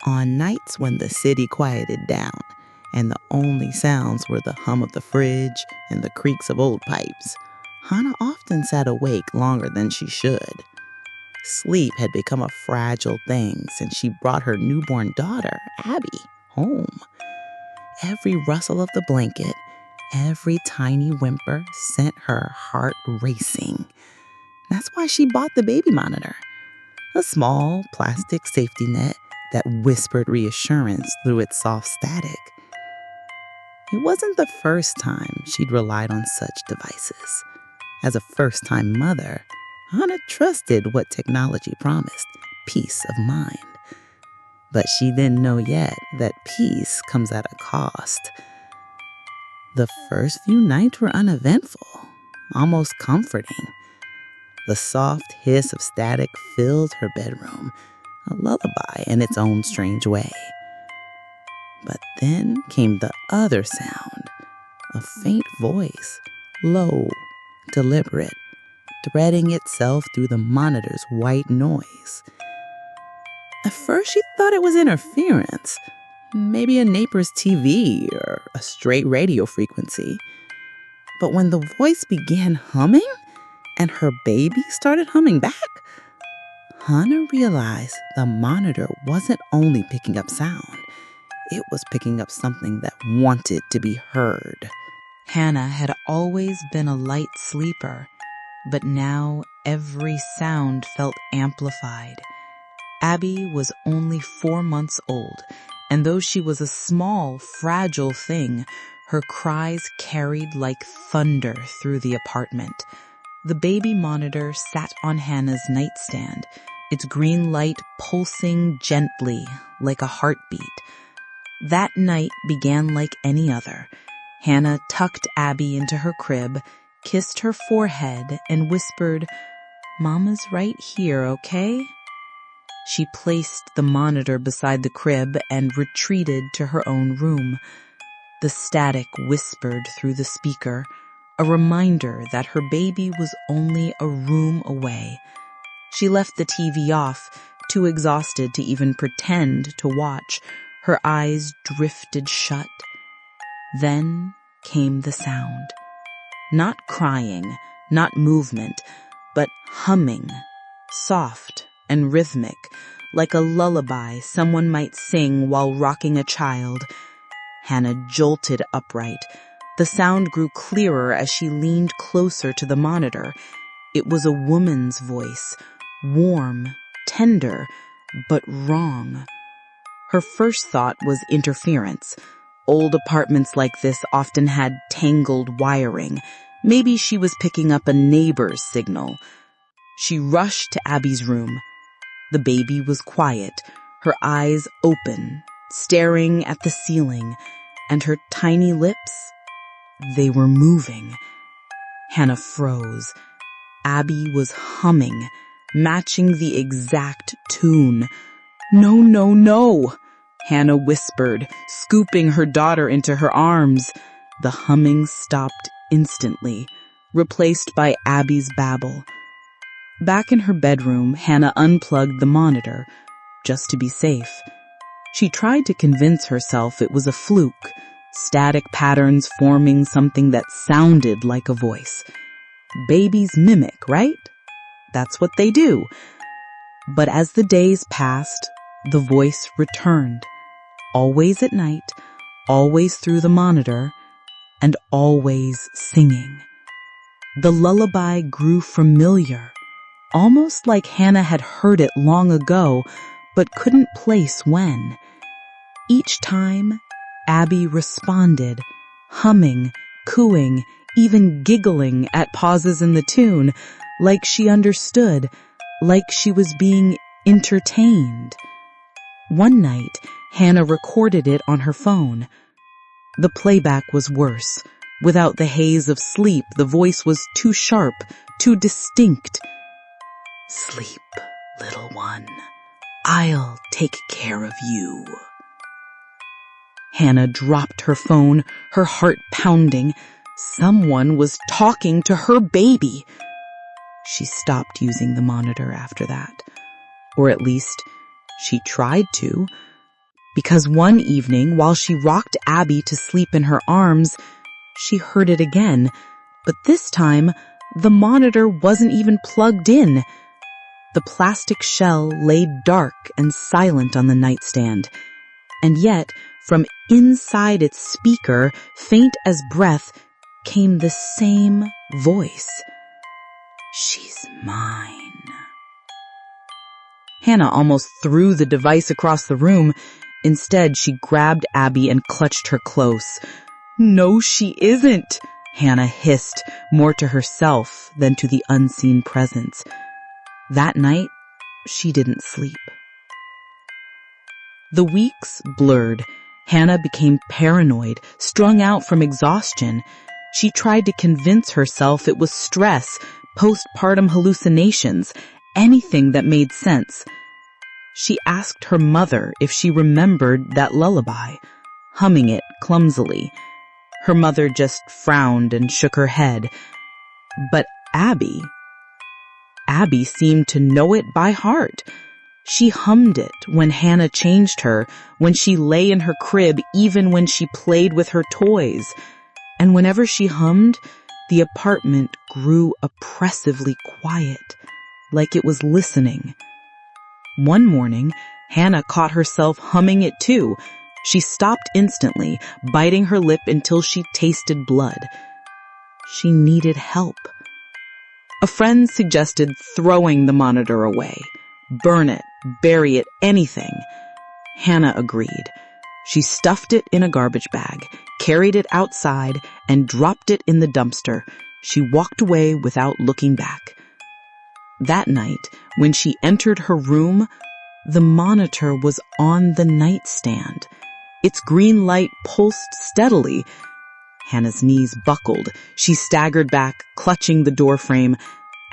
On nights when the city quieted down and the only sounds were the hum of the fridge and the creaks of old pipes, Hannah often sat awake longer than she should. Sleep had become a fragile thing since she brought her newborn daughter, Abby, home. Every rustle of the blanket, every tiny whimper sent her heart racing. That's why she bought the baby monitor, a small plastic safety net that whispered reassurance through its soft static. It wasn't the first time she'd relied on such devices. As a first-time mother, Hannah trusted what technology promised, peace of mind. But she didn't know yet that peace comes at a cost. The first few nights were uneventful, almost comforting. The soft hiss of static filled her bedroom, a lullaby in its own strange way. But then came the other sound, a faint voice, low, deliberate, threading itself through the monitor's white noise. At first she thought it was interference, maybe a neighbor's TV or a stray radio frequency. But when the voice began humming and her baby started humming back, Hannah realized the monitor wasn't only picking up sound, it was picking up something that wanted to be heard. Hannah had always been a light sleeper, but now every sound felt amplified. Abby was only 4 months old, and though she was a small, fragile thing, her cries carried like thunder through the apartment. The baby monitor sat on Hannah's nightstand, its green light pulsing gently like a heartbeat. That night began like any other. Hannah tucked Abby into her crib, kissed her forehead, and whispered, "Mama's right here, okay?" She placed the monitor beside the crib and retreated to her own room. The static whispered through the speaker, a reminder that her baby was only a room away. She left the TV off, too exhausted to even pretend to watch. Her eyes drifted shut. Then came the sound. Not crying, not movement, but humming, soft and rhythmic, like a lullaby someone might sing while rocking a child. Hannah jolted upright. The sound grew clearer as she leaned closer to the monitor. It was a woman's voice, warm, tender, but wrong. Her first thought was interference. Old apartments like this often had tangled wiring. Maybe she was picking up a neighbor's signal. She rushed to Abby's room. The baby was quiet, her eyes open, staring at the ceiling, and her tiny lips, they were moving. Hannah froze. Abby was humming, matching the exact tune. "No, no, no!" Hannah whispered, scooping her daughter into her arms. The humming stopped instantly, replaced by Abby's babble. Back in her bedroom, Hannah unplugged the monitor, just to be safe. She tried to convince herself it was a fluke, static patterns forming something that sounded like a voice. Babies mimic, right? That's what they do. But as the days passed, the voice returned. Always at night, always through the monitor, and always singing. The lullaby grew familiar, almost like Hannah had heard it long ago, but couldn't place when. Each time, Abby responded, humming, cooing, even giggling at pauses in the tune, like she understood, like she was being entertained. One night, Hannah recorded it on her phone. The playback was worse. Without the haze of sleep, the voice was too sharp, too distinct. "Sleep, little one. I'll take care of you." Hannah dropped her phone, her heart pounding. Someone was talking to her baby. She stopped using the monitor after that. Or at least, she tried to. because one evening, while she rocked Abby to sleep in her arms, she heard it again, but this time, the monitor wasn't even plugged in. The plastic shell lay dark and silent on the nightstand, and yet, from inside its speaker, faint as breath, came the same voice. "She's mine." Hannah almost threw the device across the room. Instead, she grabbed Abby and clutched her close. "No, she isn't," Hannah hissed, more to herself than to the unseen presence. That night, she didn't sleep. The weeks blurred. Hannah became paranoid, strung out from exhaustion. She tried to convince herself it was stress, postpartum hallucinations, anything that made sense. She asked her mother if she remembered that lullaby, humming it clumsily. Her mother just frowned and shook her head. But Abby seemed to know it by heart. She hummed it when Hannah changed her, when she lay in her crib, even when she played with her toys. And whenever she hummed, the apartment grew oppressively quiet, like it was listening. One morning, Hannah caught herself humming it too. She stopped instantly, biting her lip until she tasted blood. She needed help. A friend suggested throwing the monitor away. Burn it, bury it, anything. Hannah agreed. She stuffed it in a garbage bag, carried it outside, and dropped it in the dumpster. She walked away without looking back. That night, when she entered her room, the monitor was on the nightstand. Its green light pulsed steadily. Hannah's knees buckled. She staggered back, clutching the doorframe.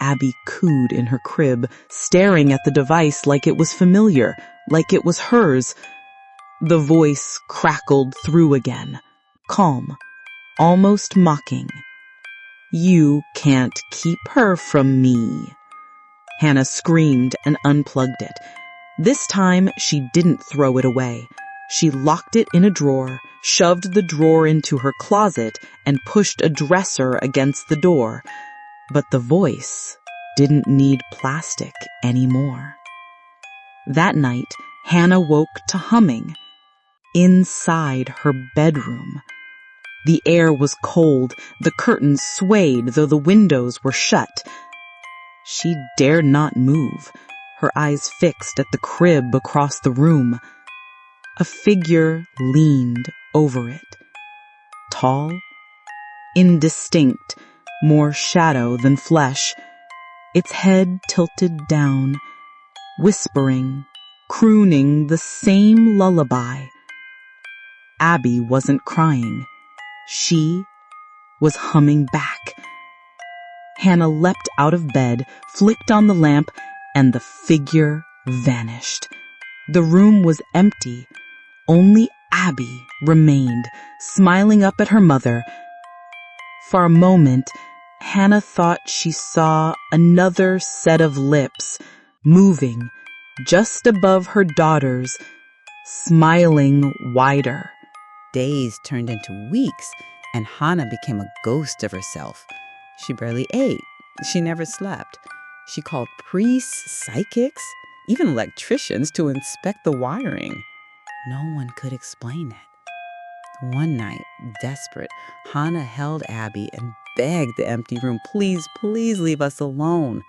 Abby cooed in her crib, staring at the device like it was familiar, like it was hers. The voice crackled through again, calm, almost mocking. "You can't keep her from me." Hannah screamed and unplugged it. This time, she didn't throw it away. She locked it in a drawer, shoved the drawer into her closet, and pushed a dresser against the door. But the voice didn't need plastic anymore. That night, Hannah woke to humming inside her bedroom. The air was cold, the curtains swayed though the windows were shut. She dared not move, her eyes fixed at the crib across the room. A figure leaned over it. Tall, indistinct, more shadow than flesh. Its head tilted down, whispering, crooning the same lullaby. Abby wasn't crying. She was humming back. Hannah leapt out of bed, flicked on the lamp, and the figure vanished. The room was empty. Only Abby remained, smiling up at her mother. For a moment, Hannah thought she saw another set of lips moving just above her daughter's, smiling wider. Days turned into weeks, and Hannah became a ghost of herself. She barely ate. She never slept. She called priests, psychics, even electricians to inspect the wiring. No one could explain it. One night, desperate, Hannah held Abby and begged the empty room, "Please, please leave us alone."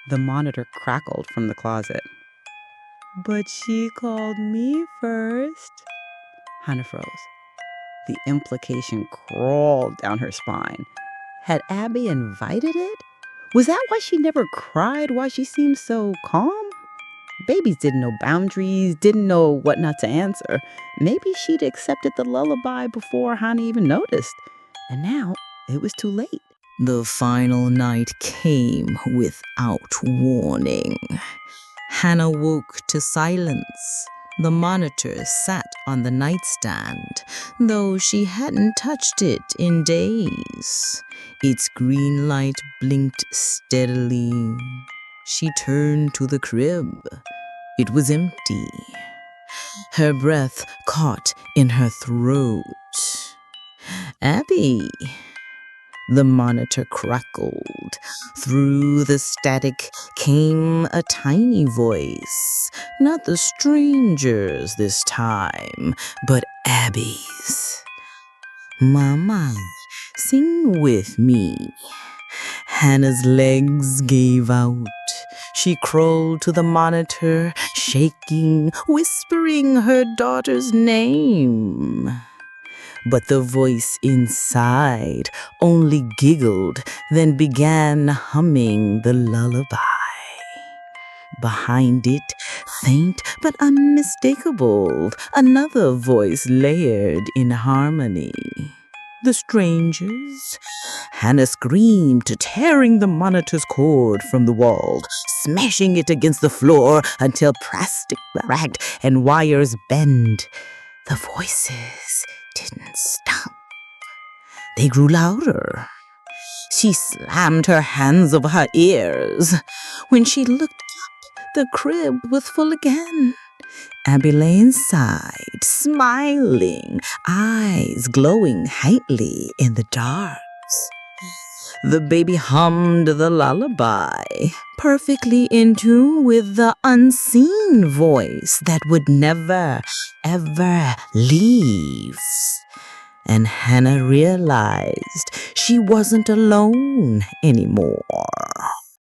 The monitor crackled from the closet. "But she called me first." Hannah froze. The implication crawled down her spine. Had Abby invited it? Was that why she never cried, why she seemed so calm? Babies didn't know boundaries, didn't know what not to answer. Maybe she'd accepted the lullaby before Hannah even noticed. And now it was too late. The final night came without warning. Hannah woke to silence. The monitor sat on the nightstand, though she hadn't touched it in days. Its green light blinked steadily. She turned to the crib. It was empty. her breath caught in her throat. Abby, the monitor crackled. Through the static came a tiny voice. Not the stranger's this time, but Abby's. Mama, sing with me. Hannah's legs gave out. She crawled to the monitor, shaking, whispering her daughter's name. But the voice inside only giggled, then began humming the lullaby. Behind it, faint but unmistakable, another voice layered in harmony. The strangers? Hannah screamed, tearing the monitor's cord from the wall, smashing it against the floor until plastic cracked and wires bent. The voices didn't stop. They grew louder. She slammed her hands over her ears. When she looked up, the crib was full again. Abby lay inside, smiling, eyes glowing brightly in the dark. The baby hummed the lullaby, perfectly in tune with the unseen voice that would never, ever leave. And Hannah realized she wasn't alone anymore.